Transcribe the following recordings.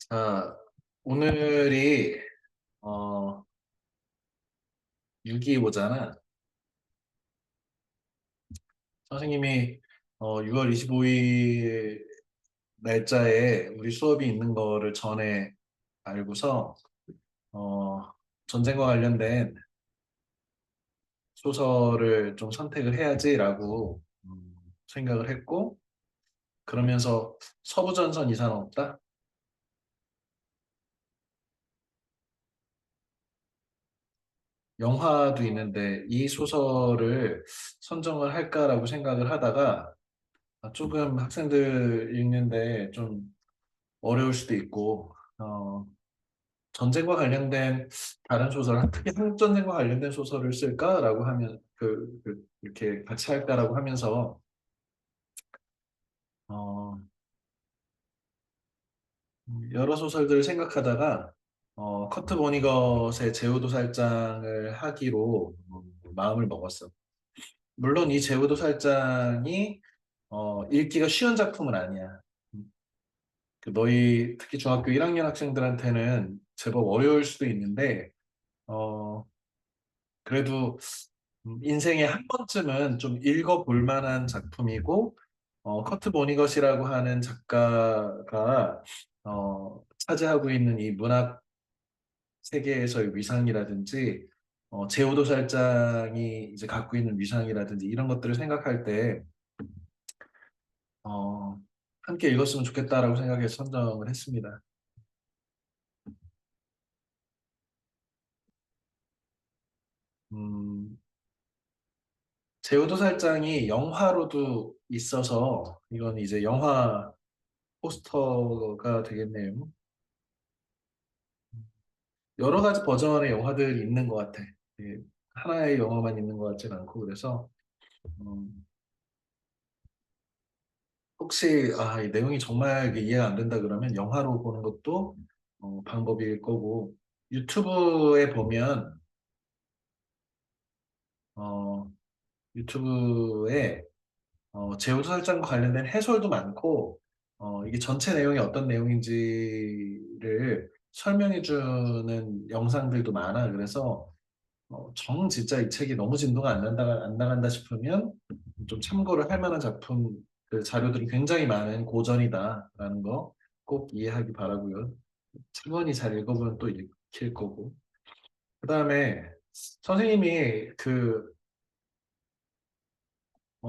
자, 오늘이 6.25잖아. 선생님이 6월 25일 날짜에 우리 수업이 있는 거를 전에 알고서 어, 전쟁과 관련된 소설을 좀 선택을 해야지라고 생각을 했고, 그러면서 서부전선 이상은 없다? 영화도 있는데 이 소설을 선정을 할까라고 생각을 하다가 조금 학생들 읽는데 좀 어려울 수도 있고, 전쟁과 관련된 다른 소설, 특히 한국 전쟁과 관련된 소설을 쓸까라고 하면, 이렇게 같이 할까라고 하면서, 어, 여러 소설들을 생각하다가, 커트 보니것의 제우도살장을 하기로 마음을 먹었어. 물론 이 제우도살장이, 읽기가 쉬운 작품은 아니야. 너희 특히 중학교 1학년 학생들한테는 제법 어려울 수도 있는데 어 그래도 인생에 한 번쯤은 좀 읽어볼 만한 작품이고 커트 보니것이라고 하는 작가가 차지하고 있는 이 문학 세계에서의 위상이라든지 제오도살장이 이제 갖고 있는 위상이라든지 이런 것들을 생각할 때 어, 함께 읽었으면 좋겠다라고 생각해서 선정을 했습니다. 음, 제우도살장이 영화로도 있어서 이건 이제 영화 포스터가 되겠네요. 여러 가지 버전의 영화들이 있는 것 같아. 예, 하나의 영화만 있는 것 같진 않고 그래서 음, 혹시 이 내용이 정말 이게 이해가 안 된다 그러면 영화로 보는 것도 방법일 거고 유튜브에 보면 어, 유튜브에 제우도살장과 관련된 해설도 많고, 이게 전체 내용이 어떤 내용인지를 설명해주는 영상들도 많아. 그래서, 정 진짜 이 책이 너무 진도가 안 나간다 싶으면 좀 참고를 할 만한 작품, 그 자료들이 굉장히 많은 고전이다라는 거 꼭 이해하기 바라고요. 차분히 잘 읽어보면 또 읽힐 거고. 그 다음에 선생님이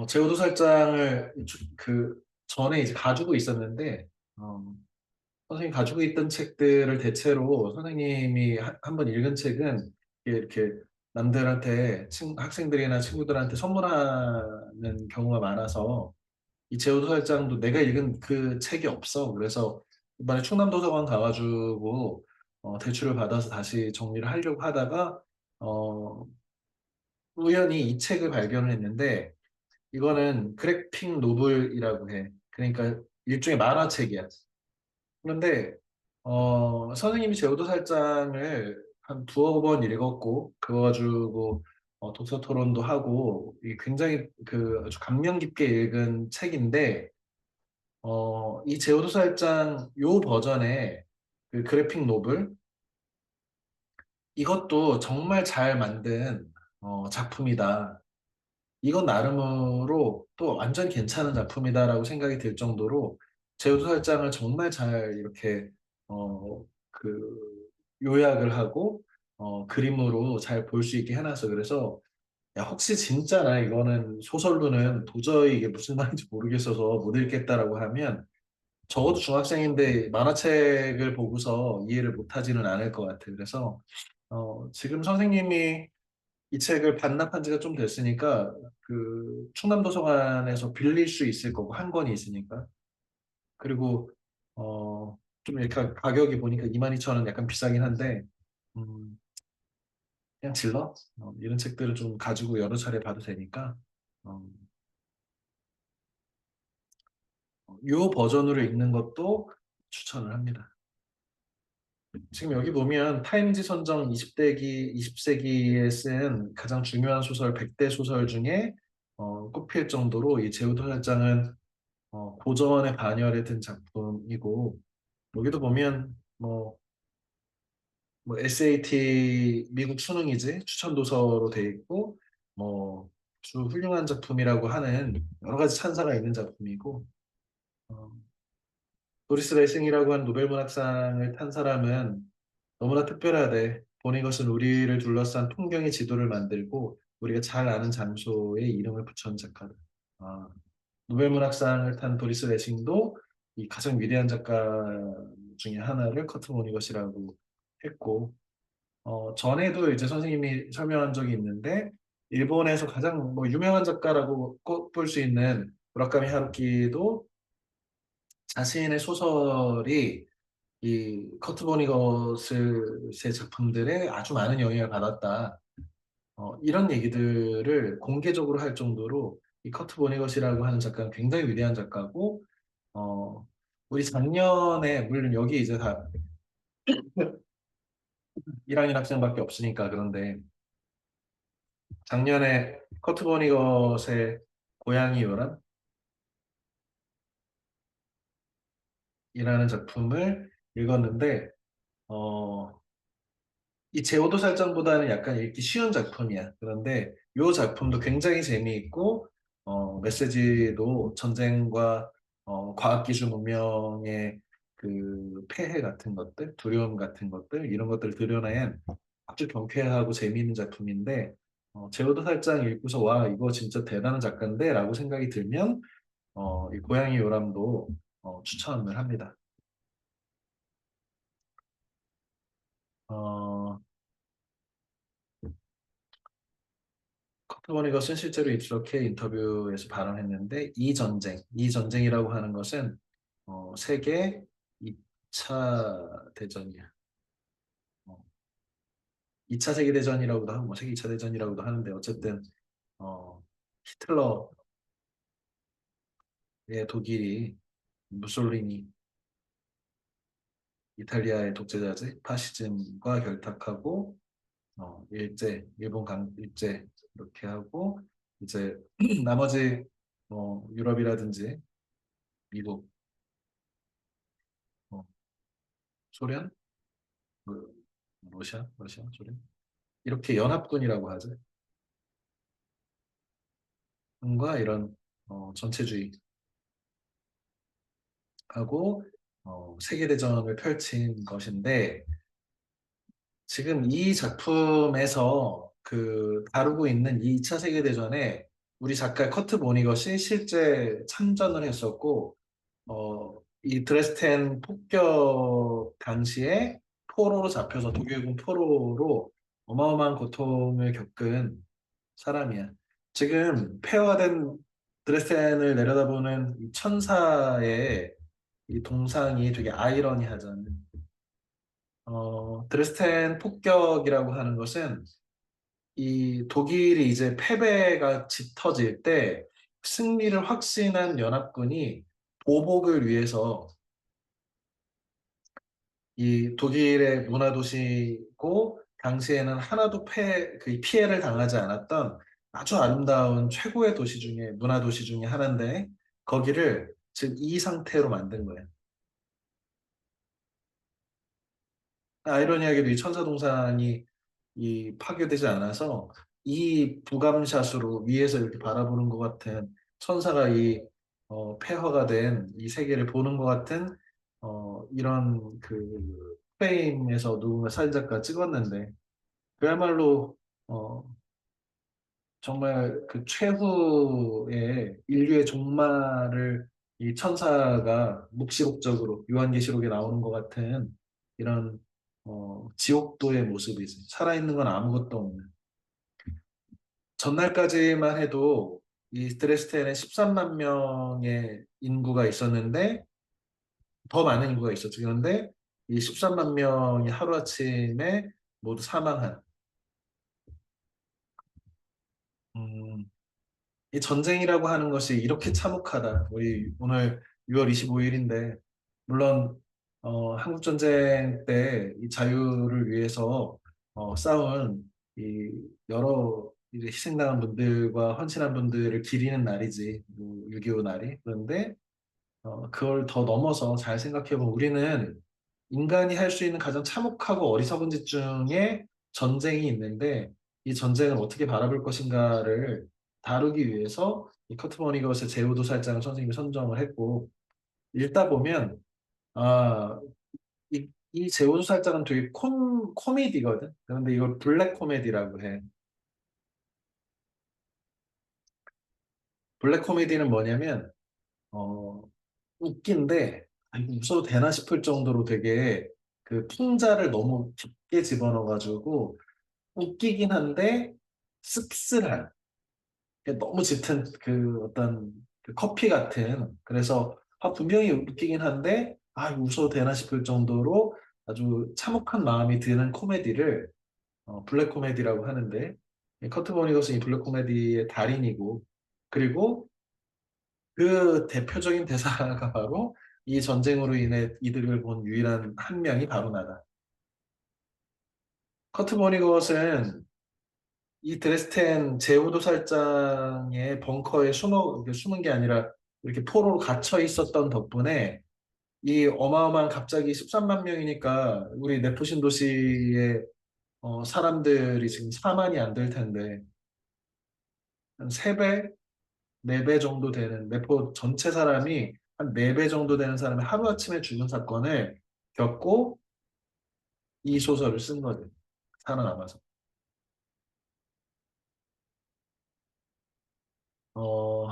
제오도살장을 그 전에 이제 가지고 있었는데 어, 선생님이 가지고 있던 책들을 대체로 선생님이 한번 읽은 책은 이렇게 남들한테 학생들이나 친구들한테 선물하는 경우가 많아서 이 제오도살장도 내가 읽은 그 책이 없어. 그래서 이번에 충남도서관 가가지고 대출을 받아서 다시 정리를 하려고 하다가 어, 우연히 이 책을 발견을 했는데 이거는 그래픽 노블이라고 해. 그러니까 일종의 만화책이야. 그런데 선생님이 제오도살장을 한 두어 번 읽었고 그거 가지고 독서 토론도 하고 이 굉장히 그 아주 감명 깊게 읽은 책인데 이 제오도살장 요 버전의 그 그래픽 노블 이것도 정말 잘 만든 작품이다. 이건 나름으로 또 완전 괜찮은 작품이다라고 생각이 들 정도로 제우도살장을 정말 잘 이렇게 그 요약을 하고 그림으로 잘 볼 수 있게 해놨어. 그래서 야 혹시 진짜나 이거는 소설로는 도저히 이게 무슨 말인지 모르겠어서 못 읽겠다라고 하면 적어도 중학생인데 만화책을 보고서 이해를 못하지는 않을 것 같아. 그래서 지금 선생님이 이 책을 반납한 지가 좀 됐으니까 그 충남도서관에서 빌릴 수 있을 거고 한 권이 있으니까 그리고 좀 이렇게 가격이 보니까 22,000원 약간 비싸긴 한데 음, 그냥 질러 이런 책들을 좀 가지고 여러 차례 봐도 되니까 어, 이 버전으로 읽는 것도 추천을 합니다. 지금 여기 보면 타임지 선정 20대기, 20세기에 쓴 가장 중요한 소설 100대 소설 중에 꼽힐 정도로 이 제우도살장은 고전의 반열에 든 작품이고 여기도 보면 뭐, 뭐 SAT 미국 수능이지 추천 도서로 돼 있고 뭐 주 훌륭한 작품이라고 하는 여러 가지 찬사가 있는 작품이고 어, 도리스 레싱이라고 하는 노벨 문학상을 탄 사람은 너무나 특별하대. 본인 것은 우리를 둘러싼 풍경의 지도를 만들고 우리가 잘 아는 장소에 이름을 붙여온 작가다. 아, 노벨 문학상을 탄 도리스 레싱도 이 가장 위대한 작가 중에 하나를 커트 모니것이라고 했고 전에도 이제 선생님이 설명한 적이 있는데, 일본에서 가장 뭐 유명한 작가라고 꼽을 수 있는 무라카미 하루키도 자신의 소설이 이 커트 보니것의 작품들에 아주 많은 영향을 받았다. 이런 얘기들을 공개적으로 할 정도로 이 커트 보니것이라고 하는 작가는 굉장히 위대한 작가고, 어, 우리 작년에, 물론 여기 이제 다 1학년 학생밖에 없으니까 그런데 작년에 커트 버니것의 고양이 요람이라는 작품을 읽었는데 어, 이 제오도 살장보다는 약간 읽기 쉬운 작품이야. 그런데 이 작품도 굉장히 재미있고 메시지도 전쟁과 과학기술 문명의 그 폐해 같은 것들, 두려움 같은 것들 이런 것들을 드러낸 아주 경쾌하고 재미있는 작품인데 제오도 살장 읽고서 와 이거 진짜 대단한 작가인데 라고 생각이 들면 이 고양이 요람도 추천을 합니다. 어, 커트버니것은 실제로 이렇게 인터뷰에서 발언했는데 이 전쟁이라고 하는 것은 세계 2차 대전이야. 어, 2차 세계대전이라고도 하고 뭐 세계 2차 대전이라고도 하는데 어쨌든 히틀러의 독일이 무솔리니 이탈리아의 독재자지 파시즘과 결탁하고 일본 강 일제 이렇게 하고 이제 나머지 유럽이라든지 미국, 어, 소련, 그, 러시아, 소련 이렇게 연합군이라고 하죠. 과 이런 전체주의하고 세계대전을 펼친 것인데 지금 이 작품에서 그 다루고 있는 이 2차 세계대전에 우리 작가 커트 보니것이 실제 참전을 했었고 이 드레스덴 폭격 당시에 포로로 잡혀서 독일군 포로로 어마어마한 고통을 겪은 사람이야. 지금 폐허된 드레스덴을 내려다보는 이 천사의 이 동상이 되게 아이러니하잖아. 드레스덴 폭격이라고 하는 것은 이 독일이 이제 패배가 짙어질 때 승리를 확신한 연합군이 보복을 위해서 이 독일의 문화도시고 당시에는 하나도 그 피해를 당하지 않았던 아주 아름다운 최고의 도시 중에 문화도시 중에 하나인데 거기를 지금 이 상태로 만든 거예요. 아이러니하게도 이 천사동상이 이 파괴되지 않아서 이 부감샷으로 위에서 이렇게 바라보는 것 같은 천사가 이 폐허가 된 이 세계를 보는 것 같은 이런 그 프레임에서 누군가 사진작가 찍었는데 그야말로 어, 정말 그 최후의 인류의 종말을 이 천사가 묵시록적으로 요한계시록에 나오는 것 같은 이런 지옥도의 모습이지. 살아있는 건 아무것도 없는. 전날까지만 해도 이 드레스덴에 13만 명의 인구가 있었는데 더 많은 인구가 있었죠. 그런데 이 13만 명이 하루아침에 모두 사망한 음, 이 전쟁이라고 하는 것이 이렇게 참혹하다. 우리 오늘 6월 25일인데 물론 한국 전쟁 때 이 자유를 위해서 싸운 이 여러 이제 희생당한 분들과 헌신한 분들을 기리는 날이지, 뭐, 6.25 날이. 그런데 그걸 더 넘어서 잘 생각해보면 우리는 인간이 할 수 있는 가장 참혹하고 어리석은 짓 중에 전쟁이 있는데 이 전쟁을 어떻게 바라볼 것인가를 다루기 위해서 이 커트 버니것의 제후도살장을 선생님이 선정을 했고 읽다 보면 아, 이 제후도살장은 되게 코미디거든. 그런데 이걸 블랙 코미디라고 해. 블랙 코미디는 뭐냐면 어, 웃긴데 아, 이거 웃어도 되나 싶을 정도로 되게 그 풍자를 너무 깊게 집어넣어가지고 웃기긴 한데 씁쓸한 너무 짙은 그 어떤 그 커피 같은 그래서 아, 분명히 웃기긴 한데 아 이거 웃어도 되나 싶을 정도로 아주 참혹한 마음이 드는 코미디를 블랙 코미디라고 하는데 이 커트 버니거스는 이 블랙 코미디의 달인이고 그리고 그 대표적인 대사가 바로 이 전쟁으로 인해 이득을 본 유일한 한 명이 바로 나다. 커트 버니것은 이 드레스텐 제오도살장의 벙커에 숨은 게 아니라 이렇게 포로로 갇혀 있었던 덕분에 이 어마어마한 갑자기 13만 명이니까 우리 네포신 도시의 사람들이 지금 4만이 안 될 텐데 한 3배, 4배 정도 되는 네포 전체 사람이 한 4배 정도 되는 사람이 하루아침에 죽은 사건을 겪고 이 소설을 쓴 거죠. 살아남아서. 어,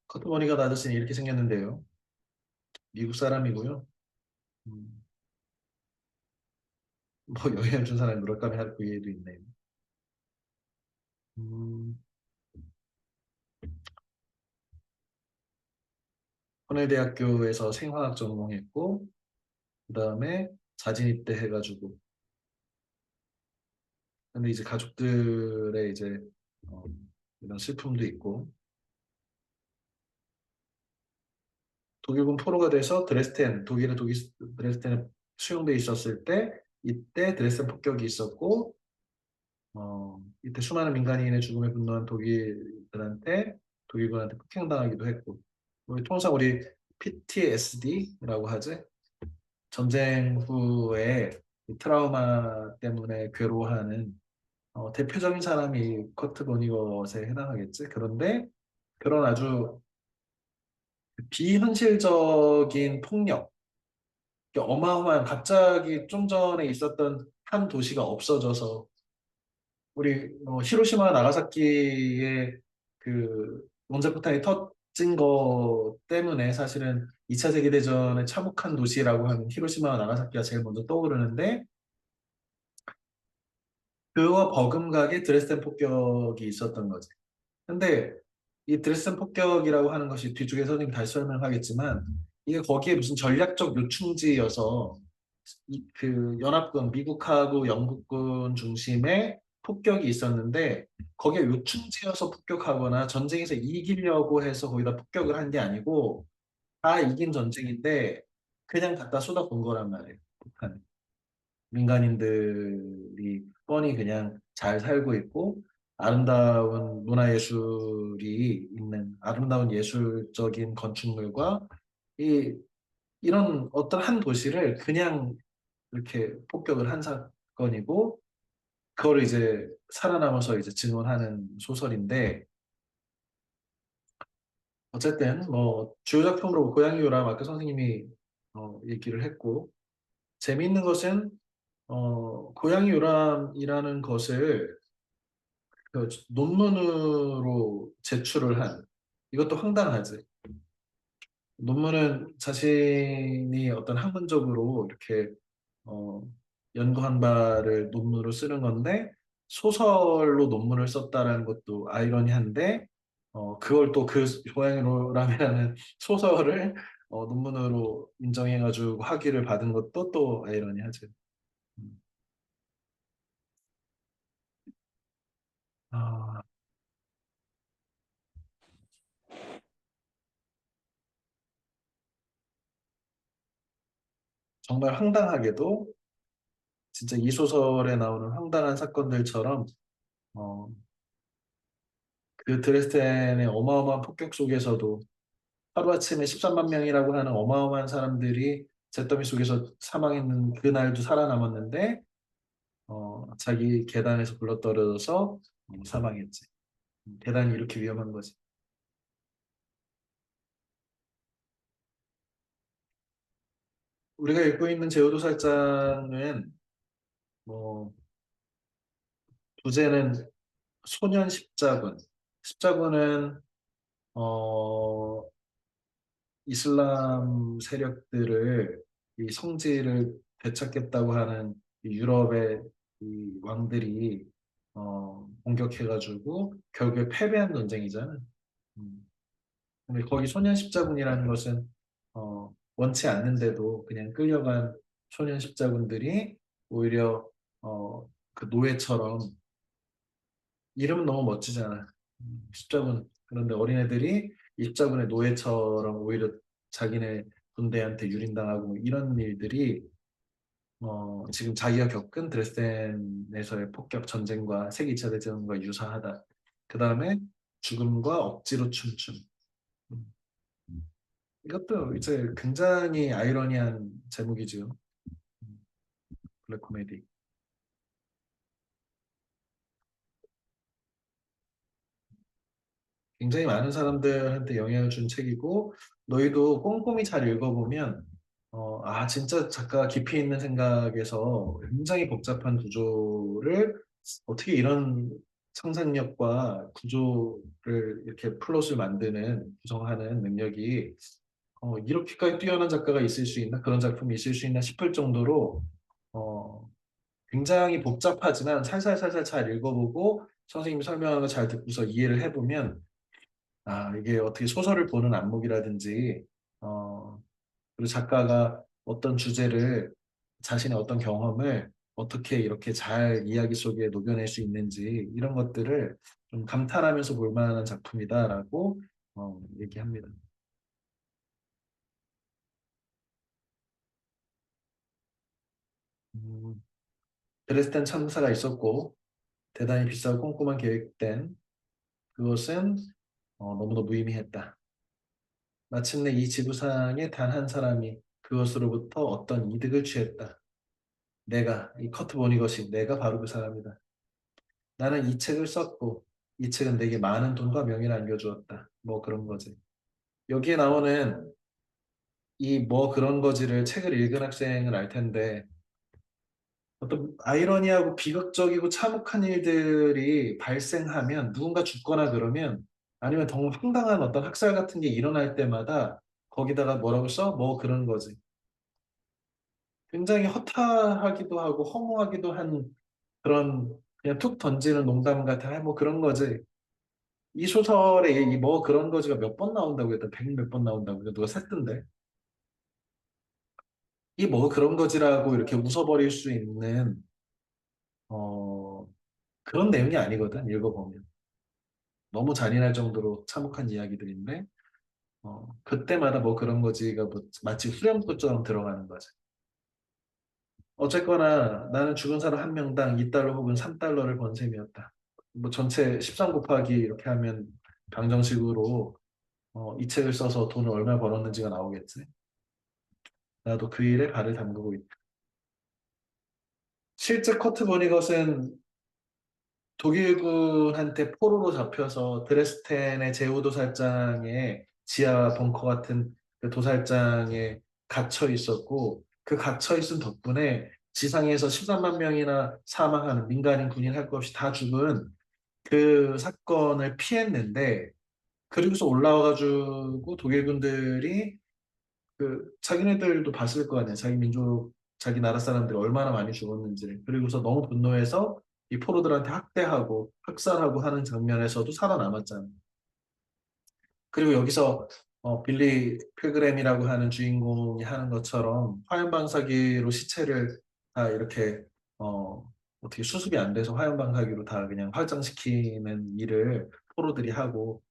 커트머니가 아저씨는 이렇게 생겼는데요. 미국 사람이고요. 음, 뭐 영향을 준 사람이 무라카미 하루키도 있네요. 음, 코넬 대학교에서 생화학 전공했고 그다음에 자진 입대해가지고 근데 이제 가족들의 이제 어, 이런 슬픔도 있고 독일군 포로가 돼서 드레스텐에 수용돼 있었을 때 이때 드레스텐 폭격이 있었고 이때 수많은 민간인의 죽음에 분노한 독일군한테 폭행당하기도 했고 통상 우리 PTSD라고 하지 전쟁 후에 이 트라우마 때문에 괴로워하는 대표적인 사람이 커트 보니것에 해당하겠지. 그런데 그런 아주 비현실적인 폭력, 어마어마한 갑자기 좀 전에 있었던 한 도시가 없어져서 우리 히로시마 나가사키의 그 원자폭탄이 터진 거 때문에 사실은 2차 세계대전의 참혹한 도시라고 하는 히로시마 나가사키가 제일 먼저 떠오르는데 그와 버금가게 드레스덴 폭격이 있었던 거지. 근데 이 드레스덴 폭격이라고 하는 것이 뒤쪽에 선생님 다시 설명하겠지만 이게 거기에 무슨 전략적 요충지여서 그 연합군 미국하고 영국군 중심의 폭격이 있었는데 거기에 요충지여서 폭격하거나 전쟁에서 이기려고 해서 거기다 폭격을 한 게 아니고 다 이긴 전쟁인데 그냥 갖다 쏟아본 거란 말이에요. 북한. 민간인들이 뻔히 그냥 잘 살고 있고 아름다운 문화예술이 있는 아름다운 예술적인 건축물과 이 이런 어떤 한 도시를 그냥 이렇게 폭격을 한 사건이고 그걸 이제 살아남아서 이제 증언하는 소설인데 어쨌든 뭐 주요 작품으로 고양이 요람 아까 선생님이 얘기를 했고 재미있는 것은 고양이 요람이라는 것을 그 논문으로 제출을 한 이것도 황당하지. 논문은 자신이 어떤 학문적으로 이렇게 어, 연구한 바를 논문으로 쓰는 건데 소설로 논문을 썼다라는 것도 아이러니한데 그걸 또 그 고양이로라면은 소설을 논문으로 인정해가지고 학위를 받은 것도 또 아이러니하죠. 음. 아, 정말 황당하게도 진짜 이 소설에 나오는 황당한 사건들처럼 어, 그 드레스덴의 어마어마한 폭격 속에서도 하루아침에 13만 명이라고 하는 어마어마한 사람들이 잿더미 속에서 사망했는 그날도 살아남았는데 자기 계단에서 굴러떨어져서 사망했지. 계단이 이렇게 위험한 거지. 우리가 읽고 있는 제오도살장은 뭐 부제는 소년 십자군. 십자군은 어, 이슬람 세력들을 이 성지를 되찾겠다고 하는 이 유럽의 이 왕들이 공격해가지고 결국에 패배한 전쟁이잖아. 음. 근데 거기 소년 십자군이라는 것은 원치 않는데도 그냥 끌려간 소년 십자군들이 오히려 그 노예처럼 이름은 너무 멋지잖아. 십자군. 그런데 어린애들이 십자군의 노예처럼 오히려 자기네 군대한테 유린당하고 뭐 이런 일들이 지금 자기가 겪은 드레스덴에서의 폭격 전쟁과 세계 2차 대전과 유사하다. 그 다음에 죽음과 억지로 춤춤. 음. 이것도 이제 굉장히 아이러니한 제목이죠. 음, 블랙 코미디. 굉장히 많은 사람들한테 영향을 준 책이고 너희도 꼼꼼히 잘 읽어보면 진짜 작가가 깊이 있는 생각에서 굉장히 복잡한 구조를 어떻게 이런 상상력과 구조를 이렇게 플롯을 만드는 구성하는 능력이 이렇게까지 뛰어난 작가가 있을 수 있나 그런 작품이 있을 수 있나 싶을 정도로 어, 굉장히 복잡하지만 살살살살 잘 읽어보고 선생님이 설명하는 거 잘 듣고서 이해를 해보면 이게 어떻게 소설을 보는 안목이라든지, 그리고 작가가 어떤 주제를, 자신의 어떤 경험을 어떻게 이렇게 잘 이야기 속에 녹여낼 수 있는지, 이런 것들을 좀 감탄하면서 볼 만한 작품이다라고, 얘기합니다. 음, 드레스덴 참사가 있었고, 대단히 비싸고 꼼꼼한 계획된 그것은 너무도 무의미했다. 마침내 이 지구상에 단 한 사람이 그것으로부터 어떤 이득을 취했다. 이 커트 보니것이 내가 바로 그 사람이다. 나는 이 책을 썼고 이 책은 내게 많은 돈과 명예를 안겨주었다. 뭐 그런 거지. 여기에 나오는 이 뭐 그런 거지를 책을 읽은 학생은 알 텐데 어떤 아이러니하고 비극적이고 참혹한 일들이 발생하면 누군가 죽거나 그러면 아니면 정말 황당한 어떤 학살 같은 게 일어날 때마다 거기다가 뭐라고 써? 뭐 그런 거지. 굉장히 허탈하기도 하고 허무하기도 한 그런 그냥 툭 던지는 농담 같은 뭐 그런 거지. 이 소설에 이 뭐 그런 거지가 몇 번 나온다고 했다. 백 몇 번 나온다고 누가 셌던데. 이 뭐 그런 거지라고 이렇게 웃어버릴 수 있는 어, 그런 내용이 아니거든. 읽어보면 너무 잔인할 정도로 참혹한 이야기들인데 그때마다 뭐 그런 거지가 뭐 마치 후렴구처럼 들어가는 거지. 어쨌거나 나는 죽은 사람 한 명당 2달러 혹은 3달러를 번 셈이었다. 뭐 전체 13 곱하기 이렇게 하면 방정식으로 이 책을 써서 돈을 얼마 벌었는지가 나오겠지. 나도 그 일에 발을 담그고 있다. 실제 커트 보니것은 독일군한테 포로로 잡혀서 드레스텐의 제후도살장에 지하 벙커 같은 그 도살장에 갇혀 있었고 그 갇혀 있은 덕분에 지상에서 13만 명이나 사망하는 민간인 군인 할 것 없이 다 죽은 그 사건을 피했는데 그리고서 올라와가지고 독일군들이 그 자기네들도 봤을 거 아니야. 자기 민족, 자기 나라 사람들이 얼마나 많이 죽었는지를. 그리고서 너무 분노해서 이 포로들한테 학대하고 학살하고 하는 장면에서도 살아남았잖아. 그리고 여기서 빌리 필그램이라고 하는 주인공이 하는 것처럼 화염방사기로 시체를 다 이렇게 어떻게 수습이 안 돼서 화염방사기로 다 그냥 확장시키는 일을 포로들이 하고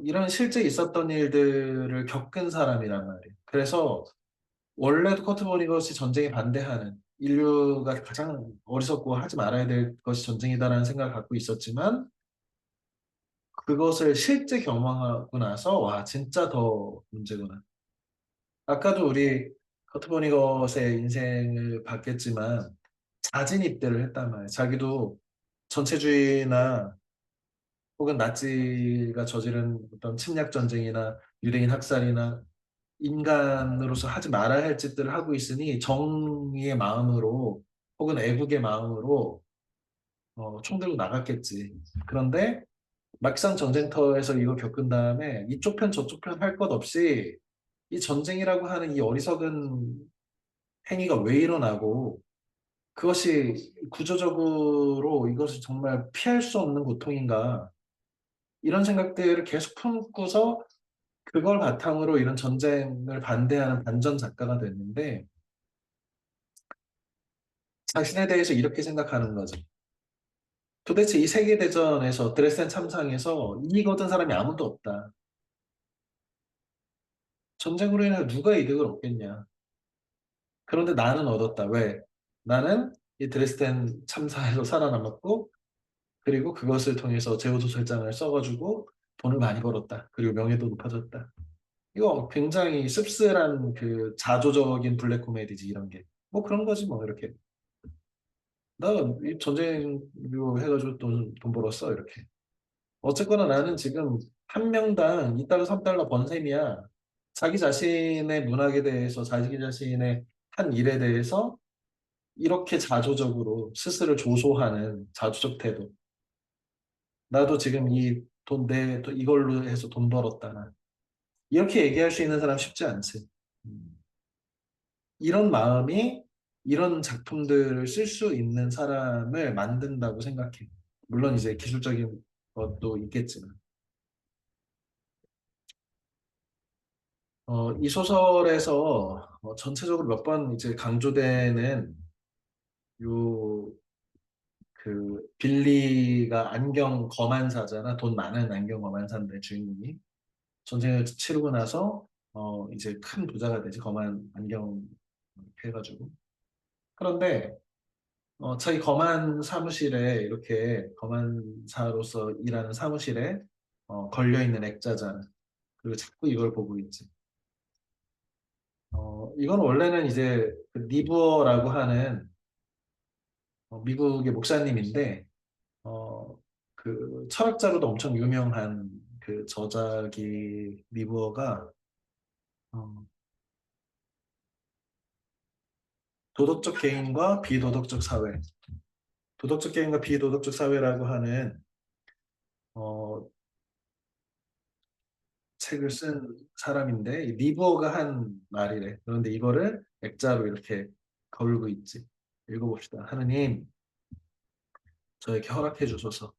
이런 실제 있었던 일들을 겪은 사람이란 말이에요. 그래서 원래도 커트 버니것이 전쟁에 반대하는 인류가 가장 어리석고 하지 말아야 될 것이 전쟁이다라는 생각을 갖고 있었지만 그것을 실제 경험하고 나서 와 진짜 더 문제구나. 아까도 우리 커트 보니것의 인생을 봤겠지만 자진 입대를 했단 말이에요. 자기도 전체주의나 혹은 나치가 저지른 어떤 침략 전쟁이나 유대인 학살이나 인간으로서 하지 말아야 할 짓들을 하고 있으니 정의의 마음으로 혹은 애국의 마음으로 총 들고 나갔겠지. 그런데 막상 전쟁터에서 이걸 겪은 다음에 이쪽 편 저쪽 편 할 것 없이 이 전쟁이라고 하는 이 어리석은 행위가 왜 일어나고 그것이 구조적으로 이것을 정말 피할 수 없는 고통인가 이런 생각들을 계속 품고서 그걸 바탕으로 이런 전쟁을 반대하는 반전 작가가 됐는데 자신에 대해서 이렇게 생각하는 거죠. 도대체 이 세계대전에서 드레스덴 참상에서 이익 얻은 사람이 아무도 없다. 전쟁으로 인해 누가 이득을 얻겠냐. 그런데 나는 얻었다. 왜? 나는 이 드레스덴 참사에서 살아남았고 그리고 그것을 통해서 제우도설장을 써가지고 돈을 많이 벌었다. 그리고 명예도 높아졌다. 이거 굉장히 씁쓸한 그 자조적인 블랙 코미디지 이런 게. 뭐 그런 거지 뭐 이렇게. 나 이 전쟁 이거 해가지고 돈 벌었어 이렇게. 어쨌거나 나는 지금 한 명당 2달러, 3달러 번 셈이야. 자기 자신의 문학에 대해서, 자기 자신의 한 일에 대해서 이렇게 자조적으로 스스로 조소하는 자조적 태도. 나도 지금 이 돈, 이걸로 해서 돈 벌었다. 나. 이렇게 얘기할 수 있는 사람 쉽지 않지. 음. 이런 마음이 이런 작품들을 쓸 수 있는 사람을 만든다고 생각해. 물론 이제 기술적인 것도 있겠지만. 이 소설에서 전체적으로 몇 번 이제 강조되는 요 그 빌리가 안경 거만사잖아. 돈 많은 안경 거만사인데 주인공이 전쟁을 치르고 나서 이제 큰 부자가 되지. 거만 안경 이렇게 해가지고. 그런데 자기 거만 사무실에 이렇게 거만사로서 일하는 사무실에 걸려 있는 액자잖아. 그리고 자꾸 이걸 보고 있지. 이건 원래는 이제 그 니부어라고 하는 미국의 목사님인데 어, 그 철학자로도 엄청 유명한 그 저자기 니부어가 어, 도덕적 개인과 비도덕적 사회, 도덕적 개인과 비도덕적 사회라고 하는 어, 책을 쓴 사람인데 이 니부어가 한 말이래. 그런데 이거를 액자로 이렇게 걸고 있지. 읽어봅시다. 하느님, 저에게 허락해 주소서.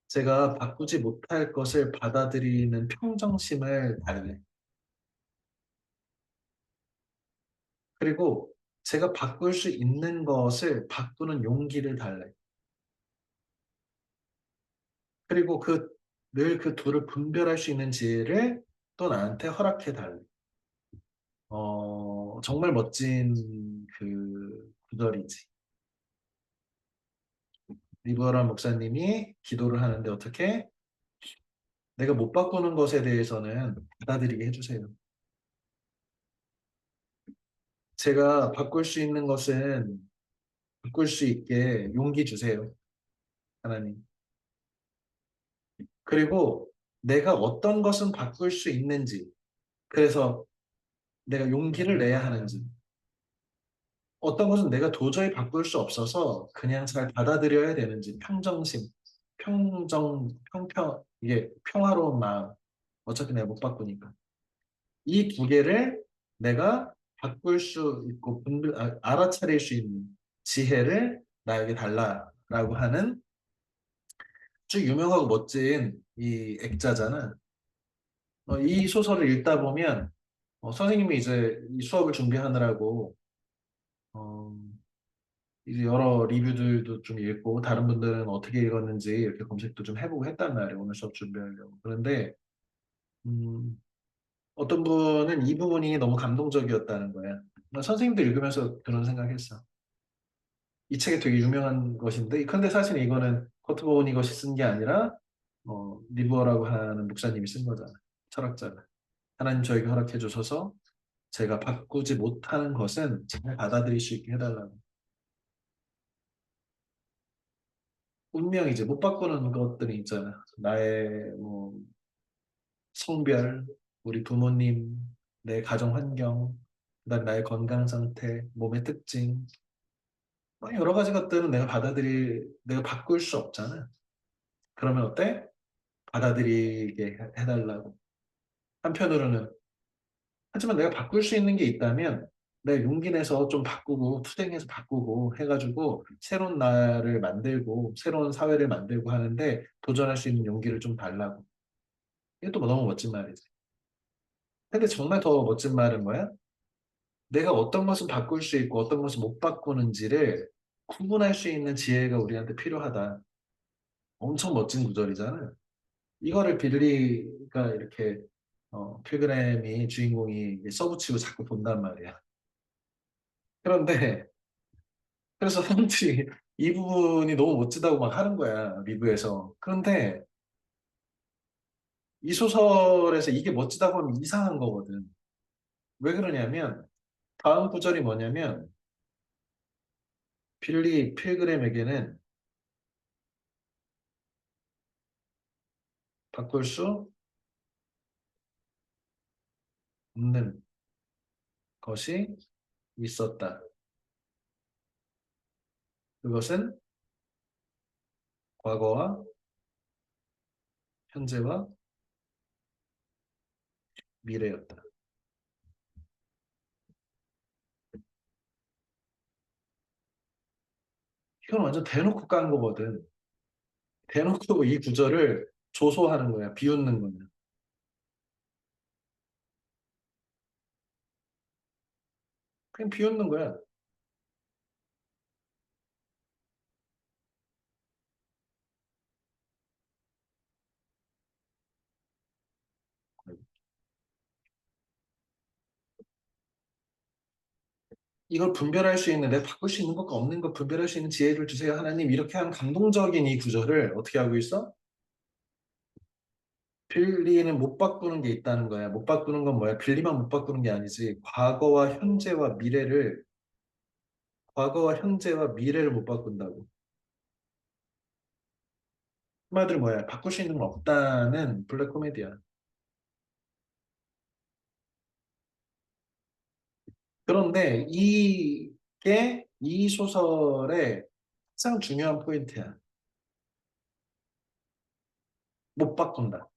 제가 바꾸지 못할 것을 받아들이는 평정심을 달래. 그리고 제가 바꿀 수 있는 것을 바꾸는 용기를 달래. 그리고 늘 그 둘을 분별할 수 있는 지혜를 또 나한테 허락해 달래. 정말 멋진 그 구절이지. 리버럴 목사님이 기도를 하는데 어떻게? 내가 못 바꾸는 것에 대해서는 받아들이게 해주세요. 제가 바꿀 수 있는 것은 바꿀 수 있게 용기 주세요. 하나님. 그리고 내가 어떤 것은 바꿀 수 있는지, 그래서 내가 용기를 내야 하는지, 어떤 것은 내가 도저히 바꿀 수 없어서 그냥 잘 받아들여야 되는지, 평정심, 이게 평화로운 마음. 어차피 내가 못 바꾸니까. 이 두 개를 내가 바꿀 수 있고, 알아차릴 수 있는 지혜를 나에게 달라라고 하는 아주 유명하고 멋진 이 액자잖아. 이 소설을 읽다 보면 선생님이 이제 이 수업을 준비하느라고 어, 이제 여러 리뷰들도 좀 읽고 다른 분들은 어떻게 읽었는지 이렇게 검색도 좀 해보고 했단 말이에요. 오늘 수업 준비하려고. 그런데 음, 어떤 분은 이 부분이 너무 감동적이었다는 거야. 나 선생님도 읽으면서 그런 생각했어. 이 책이 되게 유명한 것인데, 근데 사실 이거는 커트 보니것이 쓴 게 아니라 리버라고 하는 목사님이 쓴 거잖아. 철학자가. 하나님 저에게 허락해 주셔서 제가 바꾸지 못하는 것은 잘 받아들일 수 있게 해달라고. 운명이지. 못 바꾸는 것들이 있잖아. 나의 뭐 성별, 우리 부모님, 내 가정 환경, 그다음 나의 건강 상태, 몸의 특징, 뭐 여러 가지 것들은 내가 바꿀 수 없잖아. 그러면 어때? 받아들이게 해달라고. 한편으로는 하지만 내가 바꿀 수 있는 게 있다면 내가 용기 내서 좀 바꾸고 투쟁해서 바꾸고 해가지고 새로운 나를 만들고 새로운 사회를 만들고 하는데 도전할 수 있는 용기를 좀 달라고. 이것도 뭐 너무 멋진 말이지. 근데 정말 더 멋진 말은 뭐야? 내가 어떤 것은 바꿀 수 있고 어떤 것은 못 바꾸는지를 구분할 수 있는 지혜가 우리한테 필요하다. 엄청 멋진 구절이잖아. 이거를 빌리가 이렇게 필그램이 주인공이 써붙이고 자꾸 본단 말이야. 그런데 그래서 사람들이 이 부분이 너무 멋지다고 막 하는 거야, 리뷰에서. 그런데 이 소설에서 이게 멋지다고 하면 이상한 거거든. 왜 그러냐면 다음 구절이 뭐냐면 빌리 필그램에게는 바꿀 수 없는 것이 있었다. 그것은 과거와 현재와 미래였다. 이건 완전 대놓고 깐 거거든. 대놓고 이 구절을 조소하는 거야, 비웃는 거야. 그냥 비웃는 거야. 이걸 분별할 수 있는, 내가 바꿀 수 있는 것과 없는 것 분별할 수 있는 지혜를 주세요, 하나님. 이렇게 하는 감동적인 이 구절을 어떻게 하고 있어? 빌리는 못 바꾸는 게 있다는 거야. 못 바꾸는 건 뭐야? 빌리만 못 바꾸는 게 아니지. 과거와 현재와 미래를 못 바꾼다고. 그 말들은 뭐야? 바꿀 수 있는 건 없다는 블랙 코미디야. 그런데 이게 이 소설의 가장 중요한 포인트야. 못 바꾼다.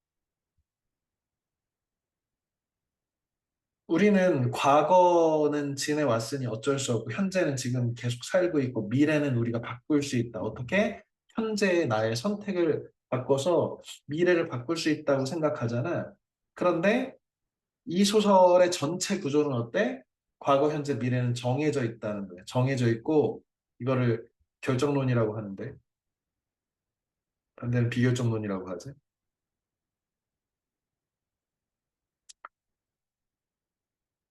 우리는 과거는 지내왔으니 어쩔 수 없고, 현재는 지금 계속 살고 있고, 미래는 우리가 바꿀 수 있다. 어떻게? 현재의 나의 선택을 바꿔서 미래를 바꿀 수 있다고 생각하잖아. 그런데 이 소설의 전체 구조는 어때? 과거, 현재, 미래는 정해져 있다는 거야. 정해져 있고, 이거를 결정론이라고 하는데, 반대는 비결정론이라고 하지.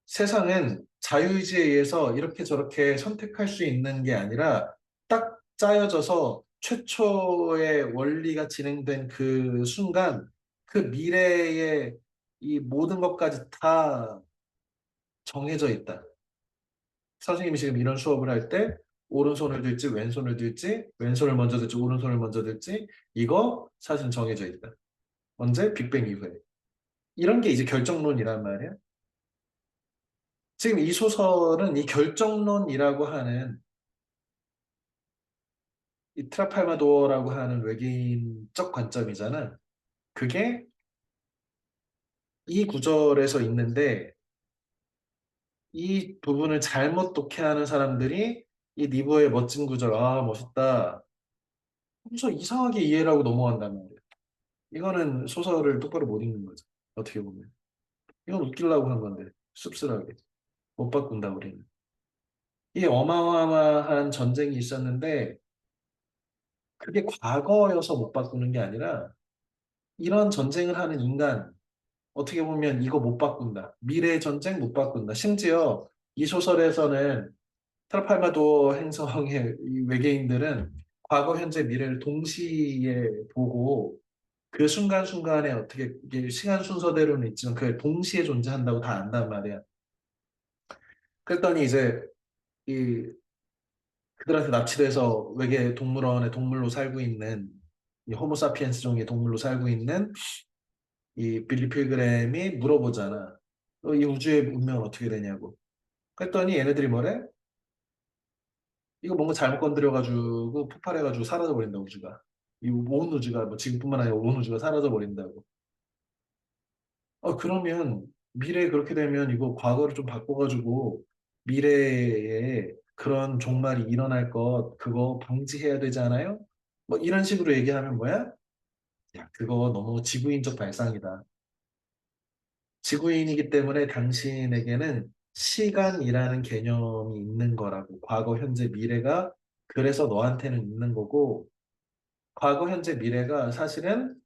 세상은 자유의지에 의해서 이렇게 저렇게 선택할 수 있는 게 아니라 딱 짜여져서 최초의 원리가 진행된 그 순간 그 미래의 이 모든 것까지 다 정해져 있다. 선생님이 지금 이런 수업을 할 때 오른손을 들지 왼손을 들지 왼손을 먼저 들지 오른손을 먼저 들지 이거 사실 정해져 있다. 언제? 빅뱅 이후에. 이런 게 이제 결정론이란 말이야. 지금 이 소설은 이 결정론이라고 하는 이 트라팔마도어라고 하는 외계인적 관점이잖아. 그게 이 구절에서 있는데 이 부분을 잘못 독해하는 사람들이 이 니버의 멋진 구절, 아, 멋있다. 그래서 이상하게 이해를 하고 넘어간단 말이야. 이거는 소설을 똑바로 못 읽는 거죠. 어떻게 보면. 이건 웃기려고 한 건데, 씁쓸하게. 못 바꾼다, 우리는. 이 어마어마한 전쟁이 있었는데, 그게 과거여서 못 바꾸는 게 아니라, 이런 전쟁을 하는 인간, 어떻게 보면 이거 못 바꾼다. 미래의 전쟁 못 바꾼다. 심지어 이 소설에서는 트라팔마도어 행성의 이 외계인들은 과거, 현재, 미래를 동시에 보고 그 순간순간에 어떻게 이게 시간 순서대로는 있지만 그게 동시에 존재한다고 다 안단 말이야. 그랬더니 이제 이 그들한테 납치돼서 외계 동물원에 동물로 살고 있는 이 호모사피엔스 종의 동물로 살고 있는 이 빌리 필그램이 물어보잖아. 이 우주의 운명은 어떻게 되냐고. 그랬더니 얘네들이 뭐래? 이거 뭔가 잘못 건드려가지고 폭발해가지고 사라져버린다 우주가. 이 온 우주가 뭐 지금뿐만 아니라 온 우주가 사라져버린다고. 그러면 미래에 그렇게 되면 이거 과거를 좀 바꿔가지고 미래에 그런 종말이 일어날 것 그거 방지해야 되지 않아요? 뭐 이런 식으로 얘기하면 뭐야? 야, 그거 너무 지구인적 발상이다. 지구인이기 때문에 당신에게는 시간이라는 개념이 있는 거라고. 과거, 현재, 미래가 그래서 너한테는 있는 거고, 과거, 현재, 미래가 사실은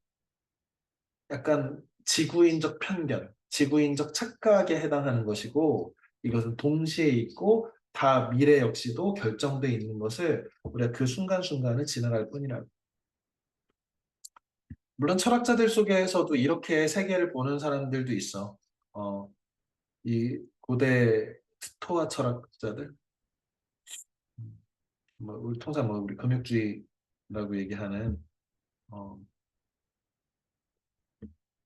약간 지구인적 편견, 지구인적 착각에 해당하는 것이고, 이것은 동시에 있고, 다 미래 역시도 결정돼 있는 것을 우리가 그 순간순간을 지나갈 뿐이라고. 물론 철학자들 속에서도 이렇게 세계를 보는 사람들도 있어. 어, 이 고대 스토아 철학자들, 뭐 우리 통상 뭐 우리 금육주의라고 얘기하는 어,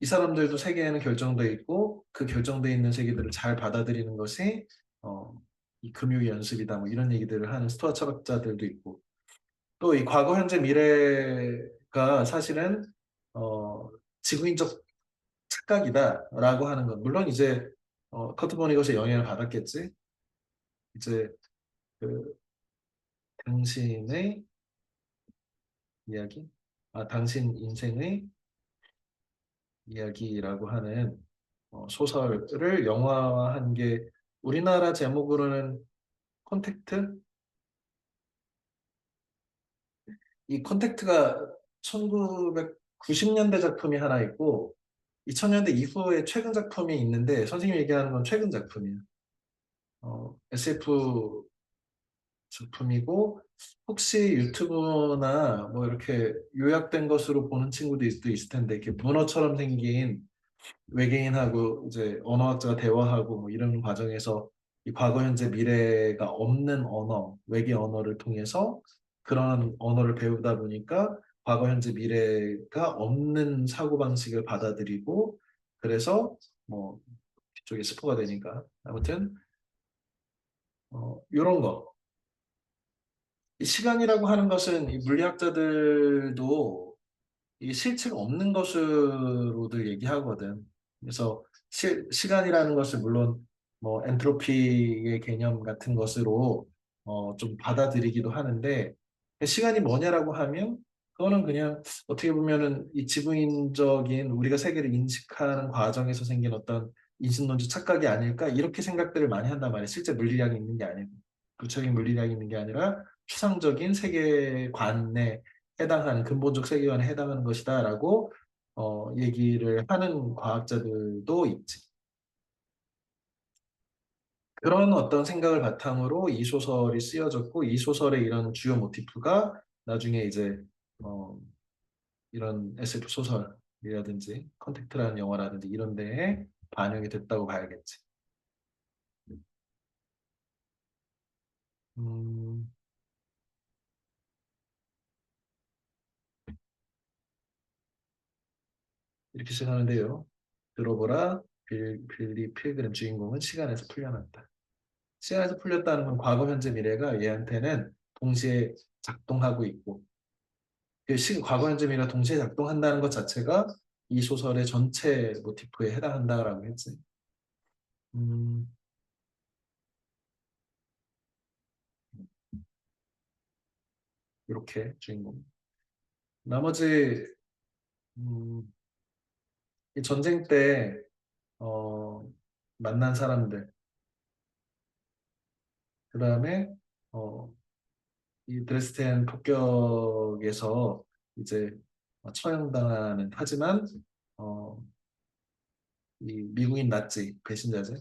이 사람들도 세계에는 결정돼 있고 그 결정돼 있는 세계들을 잘 받아들이는 것이 어, 이 금육의 연습이다. 뭐 이런 얘기들을 하는 스토아 철학자들도 있고 또 이 과거, 현재, 미래가 사실은 어, 지구인적 착각이다라고 하는 것. 물론 이제 커트 버니것의 영향을 받았겠지. 이제 그 당신의 이야기, 당신 인생의 이야기라고 하는 소설을 영화화한 게 우리나라 제목으로는 컨택트? 이 컨택트가 1990년대 작품이 하나 있고 2000년대 이후에 최근 작품이 있는데 선생님이 얘기하는 건 최근 작품이에요. SF 작품이고 혹시 유튜브나 뭐 이렇게 요약된 것으로 보는 친구도 있을 텐데 이렇게 문어처럼 생긴 외계인하고 이제 언어학자가 대화하고 뭐 이런 과정에서 이 과거, 현재, 미래가 없는 언어, 외계 언어를 통해서 그런 언어를 배우다 보니까 과거, 현재, 미래가 없는 사고방식을 받아들이고 그래서 뭐 뒤쪽에 스포가 되니까 아무튼 이런 거. 이 시간이라고 하는 것은 이 물리학자들도 이 실체가 없는 것으로들 얘기하거든. 그래서 시간이라는 것을 물론 뭐 엔트로피의 개념 같은 것으로 좀 받아들이기도 하는데 시간이 뭐냐라고 하면 그거는 그냥 어떻게 보면은 이 지구인적인 우리가 세계를 인식하는 과정에서 생긴 어떤 인식론적 착각이 아닐까 이렇게 생각들을 많이 한단 말이에요. 실제 물리학이 있는 게 아니고 구체적인 물리학이 있는 게 아니라 추상적인 세계관에 해당하는 근본적 세계관에 해당하는 것이다라고 얘기를 하는 과학자들도 있지. 그런 어떤 생각을 바탕으로 이 소설이 쓰여졌고 이 소설의 이런 주요 모티프가 나중에 이제 어, 이런 SF 소설이라든지 컨택트라는 영화라든지 이런 데에 반영이 됐다고 봐야겠지. 음, 이렇게 시작하는데요. 들어보라, 빌리 필그램 주인공은 시간에서 풀려났다. 시간에서 풀렸다는 건 과거, 현재, 미래가 얘한테는 동시에 작동하고 있고 과거, 현재, 미래가 동시에 작동한다는 것 자체가 이 소설의 전체 모티프에 해당한다라고 했지. 음, 이렇게 주인공. 나머지 음, 이 전쟁 때 어, 만난 사람들, 그 다음에 어, 이 드레스덴 폭격에서 이제 처형당하는 하지만 어, 이 미국인 나치 배신자지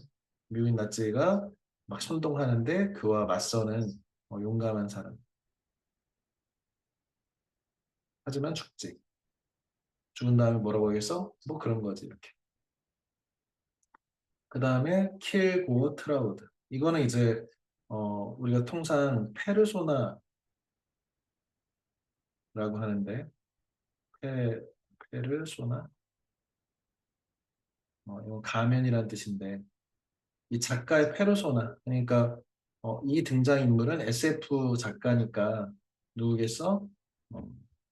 미국인 나치가 막 선동하는데 그와 맞서는 용감한 사람 하지만 죽지 죽은 다음에 뭐라고 하겠어? 뭐 그런 거지 이렇게 그 다음에 킬고 트라우드 이거는 이제 우리가 통상 페르소나라고 하는데 페 페르소나 이건 가면이라는 뜻인데 이 작가의 페르소나 그러니까 이 등장인물은 SF 작가니까 누구겠어? 어,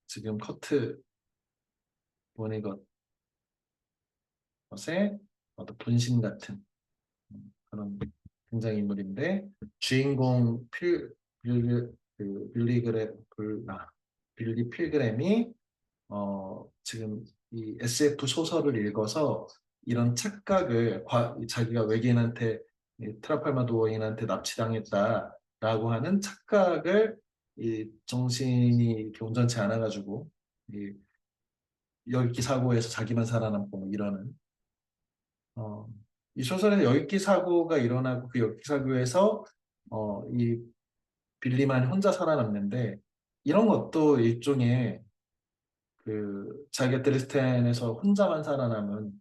지금 커트 보니것의 어떤 분신 같은 그런 등장인물인데 주인공 빌리 필그램이 지금 이 SF 소설을 읽어서 이런 착각을 자기가 외계인한테 트라팔마 도어인한테 납치당했다라고 하는 착각을 이 정신이 이렇게 온전치 않아가지고 이 열기 사고에서 자기만 살아남고 뭐 이러는 어, 이 소설에서 열기 사고가 일어나고 그 열기 사고에서 이 빌리만 혼자 살아남는데 이런 것도 일종의 그 자기가 드레스덴에서 혼자만 살아남은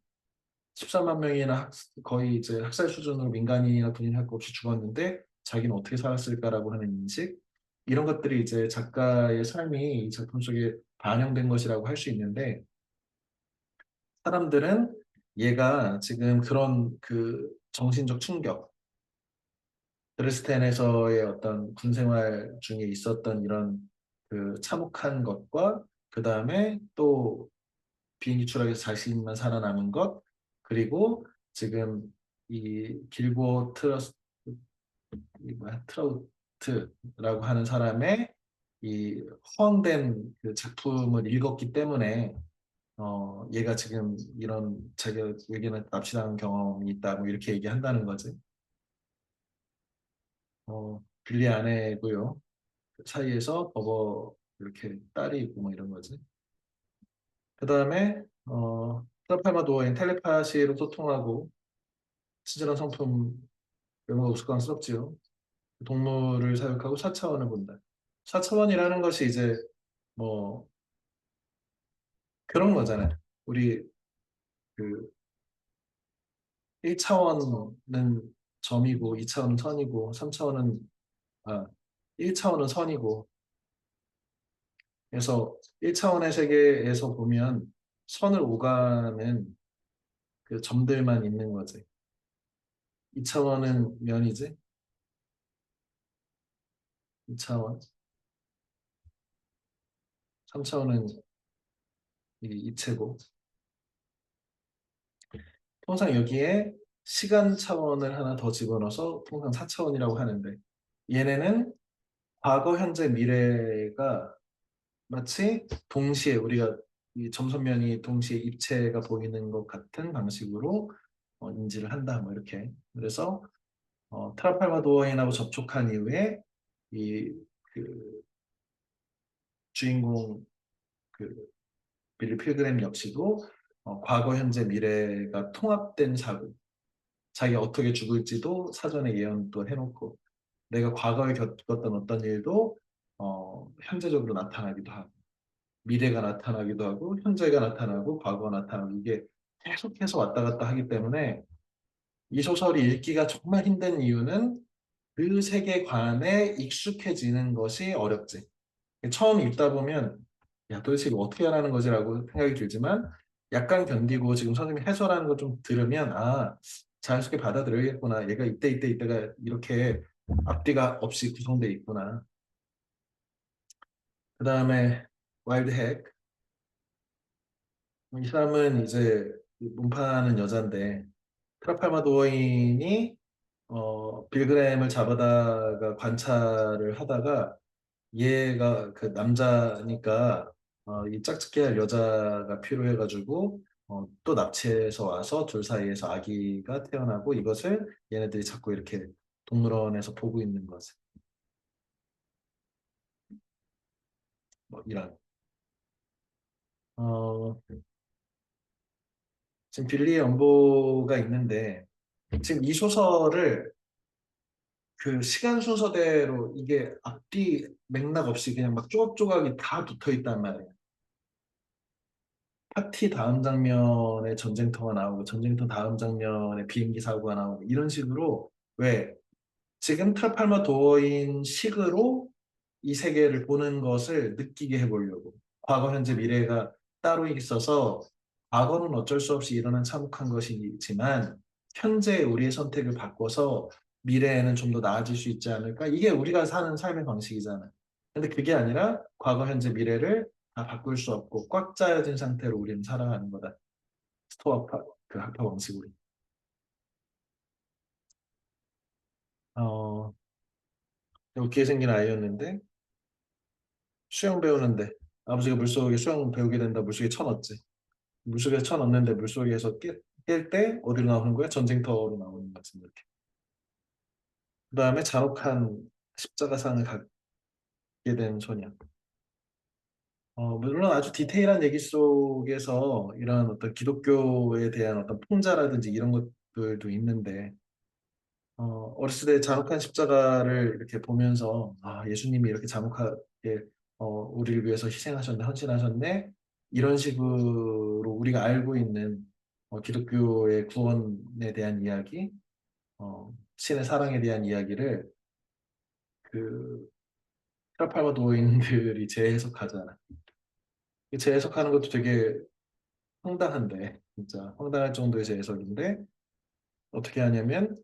14만 명이나 거의 이제 학살 수준으로 민간인이나 군인 할 것 없이 죽었는데 자기는 어떻게 살았을까라고 하는 인식 이런 것들이 이제 작가의 삶이 이 작품 속에 반영된 것이라고 할 수 있는데 사람들은 얘가 지금 그런 그 정신적 충격 드레스덴에서의 어떤 군 생활 중에 있었던 이런 그 참혹한 것과 그 다음에 또 비행기 추락해서 자신만 살아남은 것 그리고 지금 이 길고 이 뭐야 트라우트라고 하는 사람의 이 허황된 그 작품을 읽었기 때문에 얘가 지금 이런 자기가 외계인한테 납치당한 경험이 있다 뭐 이렇게 얘기한다는 거지. 빌리 아내고요. 그 사이에서 버버 이렇게 딸이 있고 뭐 이런 거지. 그 다음에 트라팔마 도어인 텔레파시로 소통하고 친절한 성품 외모가 우스꽝스럽지요. 동물을 사육하고 4차원을 본다. 4차원이라는 것이 이제 뭐 그런 거잖아요. 우리 그 1차원은 점이고 2차원은 선이고 3차원은 1차원은 선이고 그래서 1차원의 세계에서 보면 선을 오가는 그 점들만 있는 거지. 2차원은 면이지. 2차원. 3차원은 이 입체고. 통상 여기에 시간 차원을 하나 더 집어넣어서 통상 4차원이라고 하는데 얘네는 과거, 현재, 미래가 마치 동시에 우리가 이 점선면이 동시에 입체가 보이는 것 같은 방식으로 인지를 한다. 뭐 이렇게. 그래서 트라팔마 도어인하고 접촉한 이후에 이 그 주인공 그 빌리 필그램 역시도 과거, 현재, 미래가 통합된 사고, 자기가 어떻게 죽을지도 사전에 예언도 해놓고, 내가 과거에 겪었던 어떤 일도 현재적으로 나타나기도 하고, 미래가 나타나기도 하고, 현재가 나타나고, 과거가 나타나고, 이게 계속해서 왔다 갔다 하기 때문에 이 소설이 읽기가 정말 힘든 이유는 그 세계관에 익숙해지는 것이 어렵지. 처음 읽다 보면 야 도대체 이거 어떻게 하라는 거지라고 생각이 들지만 약간 견디고 지금 선생님이 해설하는 거 좀 들으면 자연스럽게 받아들여야겠구나 얘가 이때가 이렇게 앞뒤가 없이 구성되어 있구나 그 다음에 와일드 핵 이 사람은 이제 문파하는 여잔데 트라팔마 도어인이 빌그램을 잡아다가 관찰을 하다가 얘가 그 남자니까 이 짝짓기 할 여자가 필요해가지고 또 납치해서 와서 둘 사이에서 아기가 태어나고 이것을 얘네들이 자꾸 이렇게 동물원에서 보고 있는 거지. 뭐 이런. 어, 지금 빌리의 연보가 있는데 지금 이 소설을 그 시간 순서대로 이게 앞뒤 맥락 없이 그냥 막 조각조각이 다 붙어 있단 말이야. 파티 다음 장면에 전쟁터가 나오고 전쟁터 다음 장면에 비행기 사고가 나오고 이런 식으로 왜 지금 트라팔마 도어인 식으로 이 세계를 보는 것을 느끼게 해보려고. 과거, 현재, 미래가 따로 있어서 과거는 어쩔 수 없이 일어난 참혹한 것이지만 현재 우리의 선택을 바꿔서 미래에는 좀 더 나아질 수 있지 않을까? 이게 우리가 사는 삶의 방식이잖아. 근데 그게 아니라 과거, 현재, 미래를 다 바꿀 수 없고 꽉 짜여진 상태로 우리는 살아가는 거다. 스토아파, 그 학파 방식으로. 어, 웃기게 생긴 아이였는데 수영 배우는데 아버지가 물속에 수영 배우게 된다 물속에 쳐넣었지. 물속에 쳐넣는데 물속에서 깰 때 어디로 나오는 거야? 전쟁터로 나오는 거지. 이렇게. 그 다음에 잔혹한 십자가상을 갖게 된 소녀. 물론 아주 디테일한 얘기 속에서 이런 어떤 기독교에 대한 어떤 풍자라든지 이런 것들도 있는데 어렸을 때 잔혹한 십자가를 이렇게 보면서 아, 예수님이 이렇게 잔혹하게 우리를 위해서 희생하셨네, 헌신하셨네 이런 식으로 우리가 알고 있는 기독교의 구원에 대한 이야기, 신의 사랑에 대한 이야기를 그 트라팔마 도인들이 재해석하잖아. 이 재해석하는 것도 되게 황당한데, 진짜 황당할 정도의 재해석인데 어떻게 하냐면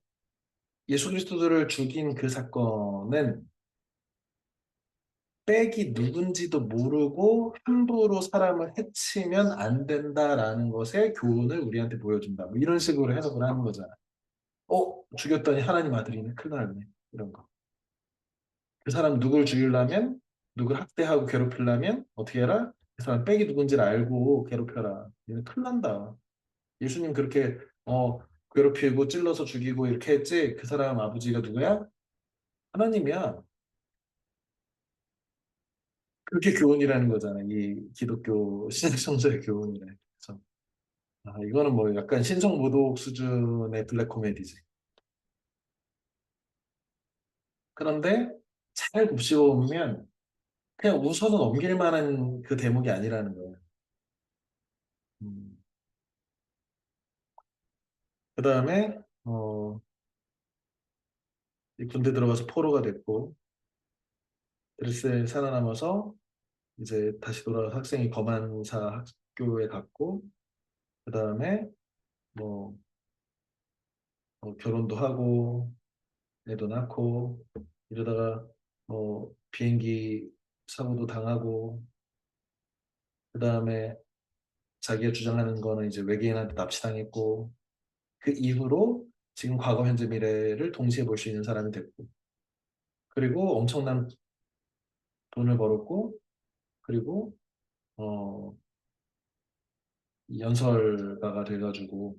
예수 그리스도를 죽인 그 사건은 백이 누군지도 모르고 함부로 사람을 해치면 안 된다라는 것의 교훈을 우리한테 보여준다. 뭐 이런 식으로 해석을 하는 거잖아. 죽였더니 하나님 아들이네. 큰일 났네. 이런 거. 그 사람 누굴 죽이려면, 누굴 학대하고 괴롭히려면 어떻게 해라? 그 사람 백이 누군지를 알고 괴롭혀라. 얘는 큰일 난다. 예수님 그렇게 괴롭히고 찔러서 죽이고 이렇게 했지. 그 사람 아버지가 누구야? 하나님이야. 그게 교훈이라는 거잖아. 이 기독교 신약성서의 교훈이래. 그래서 이거는 뭐 약간 신성모독 수준의 블랙 코미디지. 그런데 잘 곱씹어보면 그냥 웃어서 넘길 만한 그 대목이 아니라는 거예요. 음. 그 다음에 이 군대 들어가서 포로가 됐고 드레스에 살아남아서 이제 다시 돌아가 학생이 거만사 학교에 갔고 그 다음에 뭐 결혼도 하고 애도 낳고 이러다가 비행기 사고도 당하고 그 다음에 자기가 주장하는 거는 이제 외계인한테 납치당했고 그 이후로 지금 과거 현재 미래를 동시에 볼 수 있는 사람이 됐고 그리고 엄청난 돈을 벌었고 그리고 어, 연설가가 돼가지고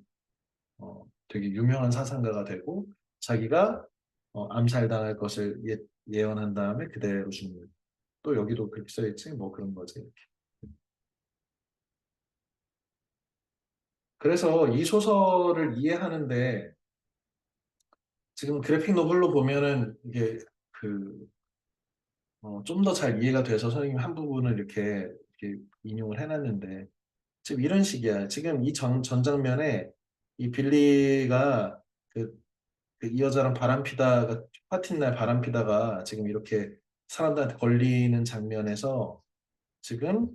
되게 유명한 사상가가 되고 자기가 암살당할 것을 예언한 다음에 그대로 죽는 또 여기도 그렇게 써있지 뭐 그런 거지. 그래서 이 소설을 이해하는데 지금 그래픽 노블로 보면은 이게 그 좀 더 잘 이해가 돼서 선생님이 한 부분을 이렇게 인용을 해놨는데 지금 이런 식이야. 지금 이 전 장면에 이 빌리가 그, 이 여자랑 바람 피다가 파티 날 바람 피다가 지금 이렇게 사람들한테 걸리는 장면에서 지금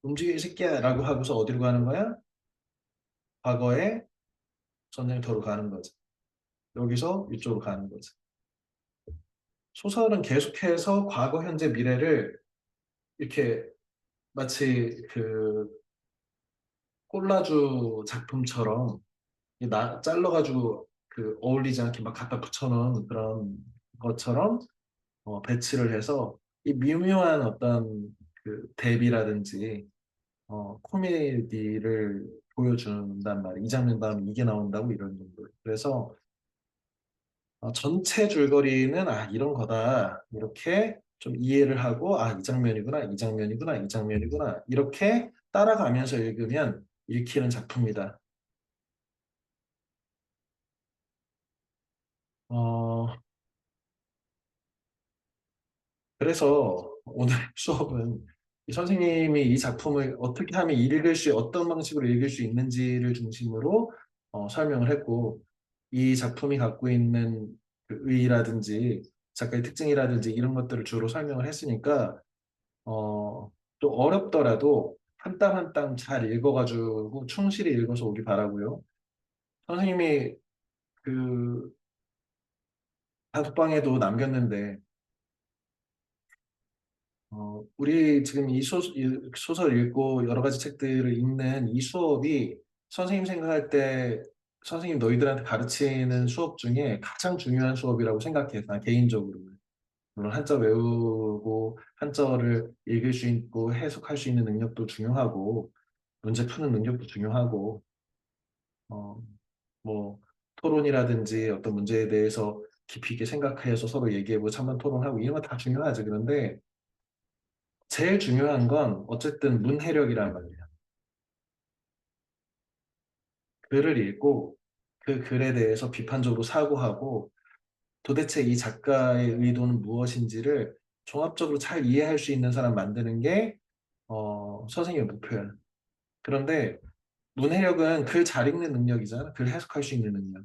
움직여 이 새끼야라고 하고서 어디로 가는 거야? 과거의 전쟁터로 가는 거지. 여기서 이쪽으로 가는 거지. 소설은 계속해서 과거, 현재, 미래를 이렇게 마치 그 콜라주 작품처럼 잘라가지고 그 어울리지 않게 막 갖다 붙여놓은 그런 것처럼 배치를 해서 이 미묘한 어떤 그 대비라든지 코미디를 보여준단 말이에요. 이 장면 다음에 이게 나온다고 이런 정도. 그래서 전체 줄거리는 이런 거다. 이렇게 좀 이해를 하고 이 장면이구나, 이 장면이구나, 이 장면이구나. 이렇게 따라가면서 읽으면 읽히는 작품이다. 어, 그래서 오늘 수업은 이 선생님이 이 작품을 어떻게 하면 어떤 방식으로 읽을 수 있는지를 중심으로 설명을 했고, 이 작품이 갖고 있는 그 의의라든지 작가의 특징이라든지 이런 것들을 주로 설명을 했으니까 좀 어렵더라도 한 땀 한 땀 잘 읽어가지고 충실히 읽어서 오기 바라고요. 선생님이 그 단톡방에도 남겼는데 우리 지금 이 소설 읽고 여러 가지 책들을 읽는 이 수업이 선생님 생각할 때 선생님 너희들한테 가르치는 수업 중에 가장 중요한 수업이라고 생각해. 난 개인적으로는. 물론 한자 외우고 한자어를 읽을 수 있고 해석할 수 있는 능력도 중요하고 문제 푸는 능력도 중요하고 어, 뭐 토론이라든지 어떤 문제에 대해서 깊이 있게 생각해서 서로 얘기해보고 찬반 토론하고 이런 거 다 중요하지. 그런데 제일 중요한 건 어쨌든 문해력이란 말이야. 글을 읽고 그 글에 대해서 비판적으로 사고하고 도대체 이 작가의 의도는 무엇인지를 종합적으로 잘 이해할 수 있는 사람 만드는 게 선생님의 목표야. 그런데 문해력은 글 잘 읽는 능력이잖아. 글 해석할 수 있는 능력.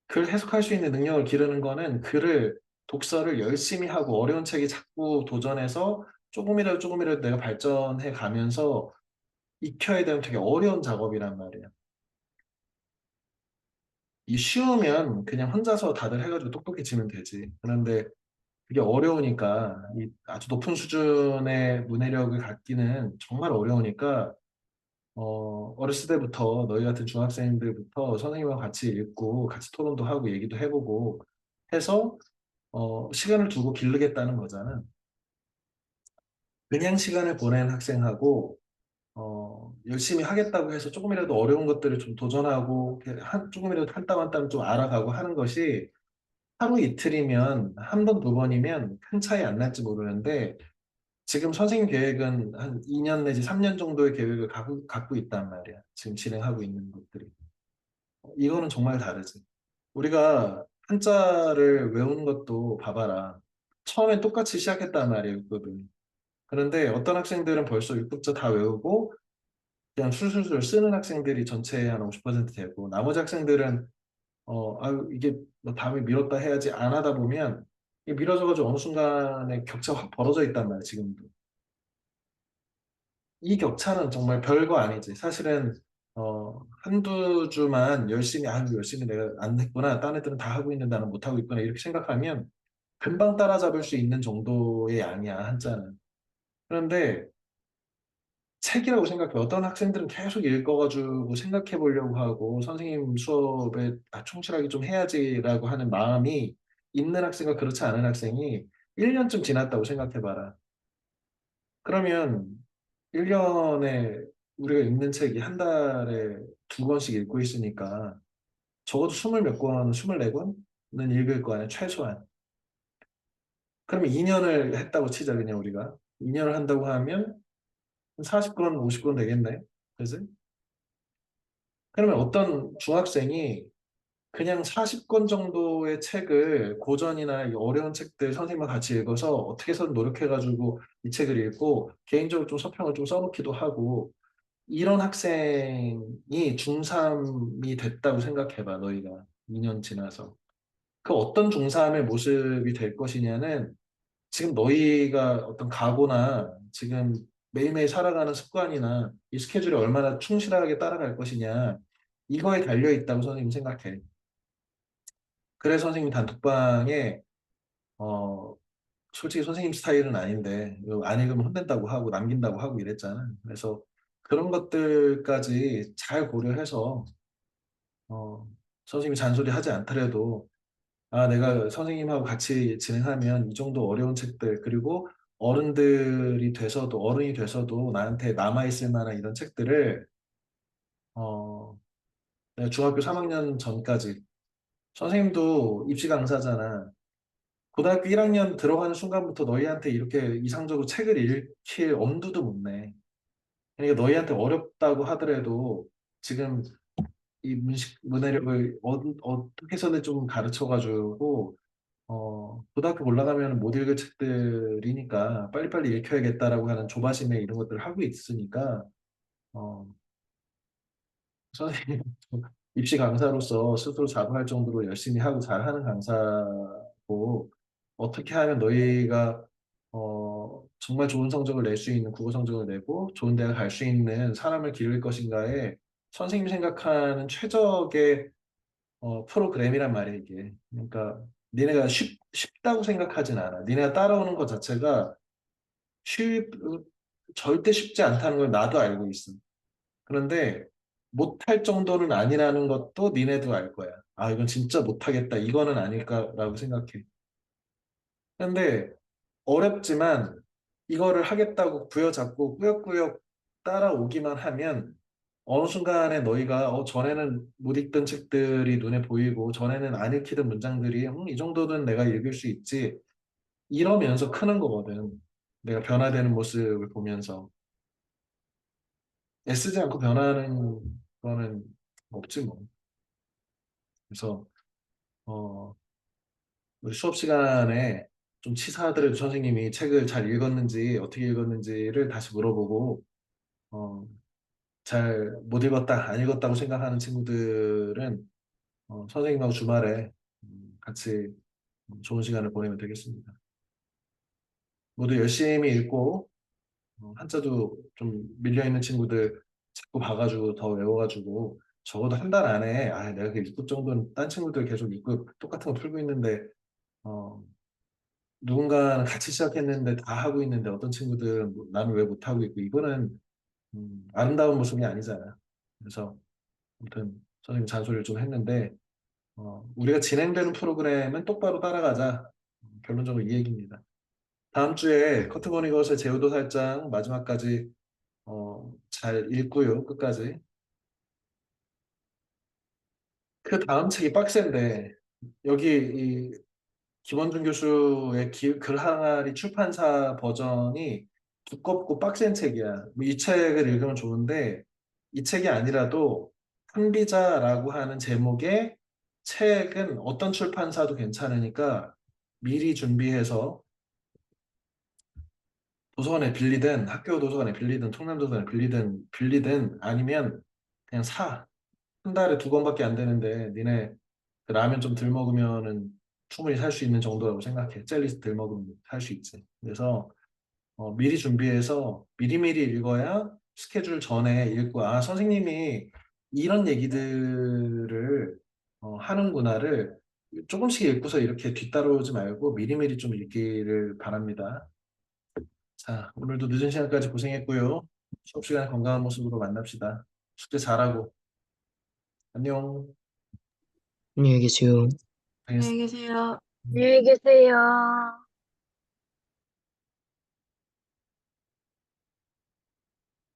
글 해석할 수 있는 능력을 기르는 거는 글을 독서를 열심히 하고 어려운 책에 자꾸 도전해서 조금이라도 내가 발전해 가면서 익혀야 되는 되게 어려운 작업이란 말이야. 이 쉬우면 그냥 혼자서 다들 해가지고 똑똑해지면 되지. 그런데 그게 어려우니까 이 아주 높은 수준의 문해력을 갖기는 정말 어려우니까 어렸을 때부터 너희 같은 중학생들부터 선생님과 같이 읽고 같이 토론도 하고 얘기도 해보고 해서 시간을 두고 기르겠다는 거잖아. 그냥 시간을 보낸 학생하고 열심히 하겠다고 해서 조금이라도 어려운 것들을 좀 도전하고 이렇게 조금이라도 한 땀 한 땀 좀 알아가고 하는 것이 하루 이틀이면 한 번, 두 번이면 큰 차이 안 날지 모르는데 지금 선생님 계획은 한 2년 내지 3년 정도의 계획을 갖고 있단 말이야. 지금 진행하고 있는 것들이. 이거는 정말 다르지. 우리가 한자를 외우는 것도 봐봐라. 처음엔 똑같이 시작했단 말이에요, 6급은. 그런데 어떤 학생들은 벌써 6급자 다 외우고 그냥 술술술 쓰는 학생들이 전체의 한 50% 되고 나머지 학생들은 아유 이게 뭐 다음에 미뤘다 해야지 안 하다 보면 이게 미뤄져가지고 어느 순간에 격차가 확 벌어져 있단 말이야, 지금도. 이 격차는 정말 별거 아니지. 사실은 한두 주만 열심히 아유 열심히 내가 안 했구나. 딴 애들은 다 하고 있는데 나는 못 하고 있구나. 이렇게 생각하면 금방 따라잡을 수 있는 정도의 양이야, 한자는. 그런데 책이라고 생각해. 어떤 학생들은 계속 읽어가지고 생각해 보려고 하고 선생님 수업에 충실하게 좀 해야지라고 하는 마음이 있는 학생과 그렇지 않은 학생이 1년쯤 지났다고 생각해 봐라. 그러면 1년에 우리가 읽는 책이 한 달에 두 권씩 읽고 있으니까 적어도 스물 몇 권, 24권은 읽을 거 아니야, 최소한. 그러면 2년을 했다고 치자, 그냥 우리가. 2년을 한다고 하면 40권, 50권 되겠네. 그지? 그러면 어떤 중학생이 그냥 40권 정도의 책을 고전이나 이 어려운 책들 선생님과 같이 읽어서 어떻게 해서든 노력해가지고 이 책을 읽고 개인적으로 좀 서평을 좀 써놓기도 하고 이런 학생이 중3이 됐다고 생각해봐, 너희가. 2년 지나서. 그 어떤 중3의 모습이 될 것이냐는 지금 너희가 어떤 각오나 지금 매일매일 살아가는 습관이나 이 스케줄에 얼마나 충실하게 따라갈 것이냐, 이거에 달려 있다고 선생님 생각해. 그래서 선생님 단톡방에, 어, 솔직히 선생님 스타일은 아닌데, 이거 안 읽으면 혼낸다고 하고 남긴다고 하고 이랬잖아. 그래서 그런 것들까지 잘 고려해서, 어, 선생님이 잔소리 하지 않더라도 아, 내가 선생님하고 같이 진행하면 이 정도 어려운 책들, 그리고 어른이 돼서도 나한테 남아있을 만한 이런 책들을, 어, 내가 중학교 3학년 전까지, 선생님도 입시 강사잖아. 고등학교 1학년 들어가는 순간부터 너희한테 이렇게 이상적으로 책을 읽힐 엄두도 못 내. 그러니까 너희한테 어렵다고 하더라도 지금 이 문해력을 어떻게 해서든 좀 가르쳐가지고 고등학교 올라가면 못 읽을 책들이니까 빨리빨리 읽혀야겠다라고 하는 조바심에 이런 것들을 하고 있으니까, 어, 선생님, 입시 강사로서 스스로 자부할 정도로 열심히 하고 잘하는 강사고 어떻게 하면 너희가 정말 좋은 성적을 낼 수 있는 국어 성적을 내고 좋은 대학 갈 수 있는 사람을 기를 것인가에 선생님이 생각하는 최적의 프로그램이란 말이야 이게. 그러니까 니네가 쉽다고 생각하진 않아. 니네가 따라오는 것 자체가 쉽, 절대 쉽지 않다는 걸 나도 알고 있어. 그런데 못할 정도는 아니라는 것도 니네도 알 거야. 아, 이건 진짜 못하겠다. 이거는 아닐까라고 생각해. 근데 어렵지만 이거를 하겠다고 부여잡고 꾸역꾸역 따라오기만 하면 어느 순간에 너희가 전에는 못 읽던 책들이 눈에 보이고 전에는 안 읽히던 문장들이 이 정도는 내가 읽을 수 있지 이러면서 크는 거거든. 내가 변화되는 모습을 보면서 애쓰지 않고 변화하는 거는 없지 뭐. 그래서 어, 우리 수업 시간에 좀 치사하더라도 선생님이 책을 잘 읽었는지 어떻게 읽었는지를 다시 물어보고 어, 잘 못 읽었다, 안 읽었다고 생각하는 친구들은 선생님하고 주말에 같이 좋은 시간을 보내면 되겠습니다. 모두 열심히 읽고 한자도 좀 밀려있는 친구들 자꾸 봐가지고 더 외워가지고 적어도 한 달 안에 내가 그 6급 정도는 딴 친구들 계속 6급 똑같은 거 풀고 있는데 어, 누군가는 같이 시작했는데 다 하고 있는데 어떤 친구들은 나는 왜 못하고 있고 이거는 아름다운 모습이 아니잖아. 그래서 아무튼 선생님 잔소리를 좀 했는데 우리가 진행되는 프로그램은 똑바로 따라가자. 결론적으로 이 얘기입니다. 다음 주에 커트버니것의 제우도 살짝 마지막까지 잘 읽고요. 끝까지. 그 다음 책이 빡센데 여기 이 김원준 교수의 글 항아리 출판사 버전이 두껍고 빡센 책이야. 뭐이 책을 읽으면 좋은데 이 책이 아니라도 한비자라고 하는 제목의 책은 어떤 출판사도 괜찮으니까 미리 준비해서 도서관에 빌리든 학교 도서관에 빌리든 청남 도서관에 빌리든 아니면 그냥 사. 한 달에 2권밖에 안 되는데 니네 그 라면 좀 덜 먹으면은 충분히 살 수 있는 정도라고 생각해. 젤리 덜 먹으면 살 수 있지. 그래서 미리 준비해서 미리미리 읽어야 스케줄 전에 읽고 선생님이 이런 얘기들을 하는구나를 조금씩 읽고서 이렇게 뒤따라오지 말고 미리미리 좀 읽기를 바랍니다. 자, 오늘도 늦은 시간까지 고생했고요. 수업 시간에 건강한 모습으로 만납시다. 숙제 잘하고 안녕. 안녕히 계세요. 알겠습니다. 안녕히 계세요. 안녕히 계세요.